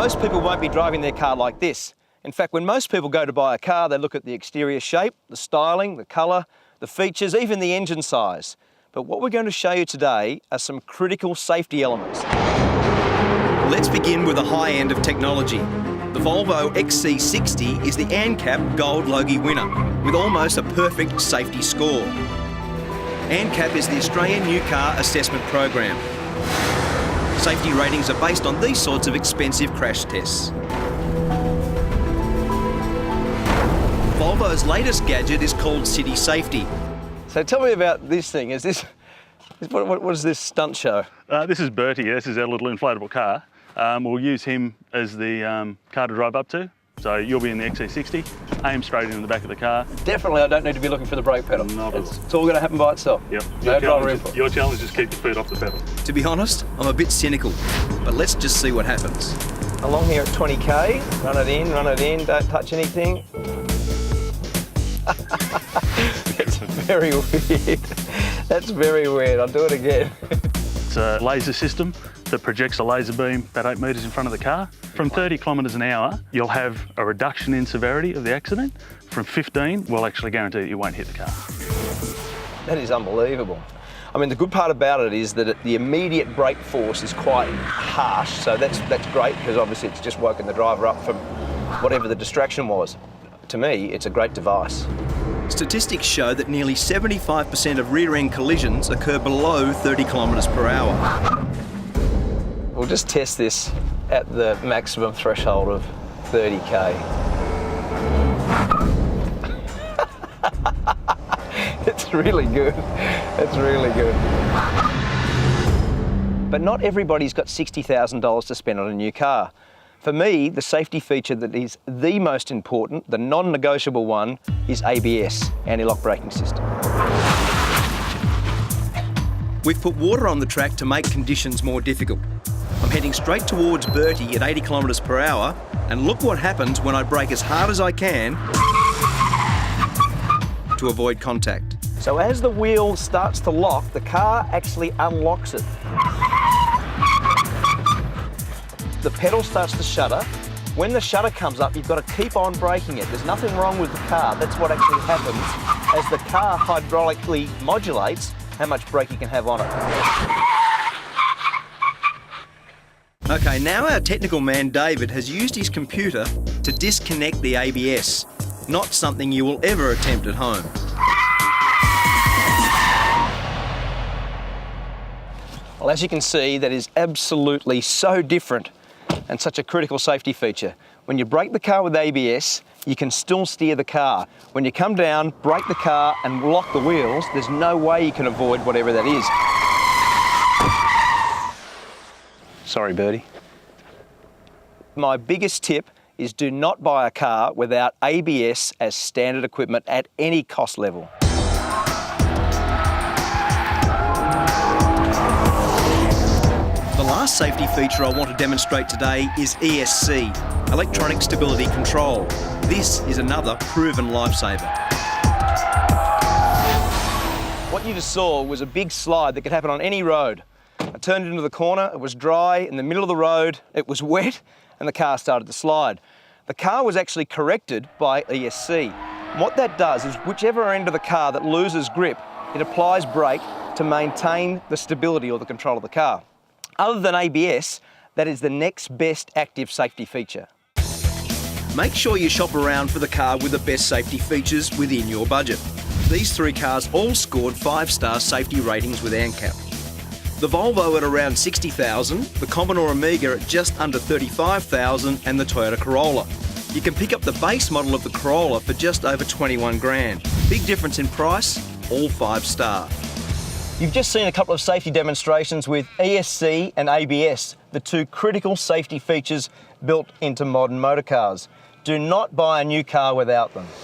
Most people won't be driving their car like this. In fact, when most people go to buy a car, they look at the exterior shape, the styling, the colour, the features, even the engine size. But what we're going to show you today are some critical safety elements. Let's begin with the high end of technology. The Volvo XC60 is the ANCAP Gold Logie winner, with almost a perfect safety score. ANCAP is the Australian New Car Assessment Program. Safety ratings are based on these sorts of expensive crash tests. Volvo's latest gadget is called City Safety. So tell me about this thing. What is this stunt show? This is Bertie. This is our little inflatable car. We'll use him as the car to drive up to. So you'll be in the XC60, aim straight into the back of the car. Definitely I don't need to be looking for the brake pedal. It's all going to happen by itself. Yep. No driver input. Your challenge is keep your feet off the pedal. To be honest, I'm a bit cynical, but let's just see what happens. Along here at 20k, run it in, don't touch anything. That's very weird. That's very weird. I'll do it again. It's a laser system that projects a laser beam about 8 metres in front of the car. From 30 kilometres an hour, you'll have a reduction in severity of the accident. From 15, we'll actually guarantee that you won't hit the car. That is unbelievable. I mean, the good part about it is that the immediate brake force is quite harsh, so that's great because obviously it's just woken the driver up from whatever the distraction was. To me, it's a great device. Statistics show that nearly 75% of rear-end collisions occur below 30 kilometres per hour. We'll just test this at the maximum threshold of 30k. It's really good. It's really good. But not everybody's got $60,000 to spend on a new car. For me, the safety feature that is the most important, the non-negotiable one, is ABS, anti-lock braking system. We've put water on the track to make conditions more difficult. I'm heading straight towards Bertie at 80 kilometres per hour, and look what happens when I brake as hard as I can to avoid contact. So as the wheel starts to lock, the car actually unlocks it. The pedal starts to shudder. When the shutter comes up, you've got to keep on braking it. There's nothing wrong with the car. That's what actually happens as the car hydraulically modulates how much brake you can have on it. Okay, now our technical man David has used his computer to disconnect the ABS. Not something you will ever attempt at home. Well, as you can see, that is absolutely so different and such a critical safety feature. When you brake the car with ABS, you can still steer the car. When you come down, brake the car and lock the wheels, there's no way you can avoid whatever that is. Sorry, Bertie. My biggest tip is do not buy a car without ABS as standard equipment at any cost level. The last safety feature I want to demonstrate today is ESC, Electronic Stability Control. This is another proven lifesaver. What you just saw was a big slide that could happen on any road. I turned into the corner, it was dry, in the middle of the road, it was wet, and the car started to slide. The car was actually corrected by ESC. And what that does is whichever end of the car that loses grip, it applies brake to maintain the stability or the control of the car. Other than ABS, that is the next best active safety feature. Make sure you shop around for the car with the best safety features within your budget. These 3 cars all scored 5-star safety ratings with ANCAP. The Volvo at around 60,000, the Commodore Amiga at just under 35,000 and the Toyota Corolla. You can pick up the base model of the Corolla for just over 21 grand. Big difference in price, all 5-star. You've just seen a couple of safety demonstrations with ESC and ABS, the 2 critical safety features built into modern motor cars. Do not buy a new car without them.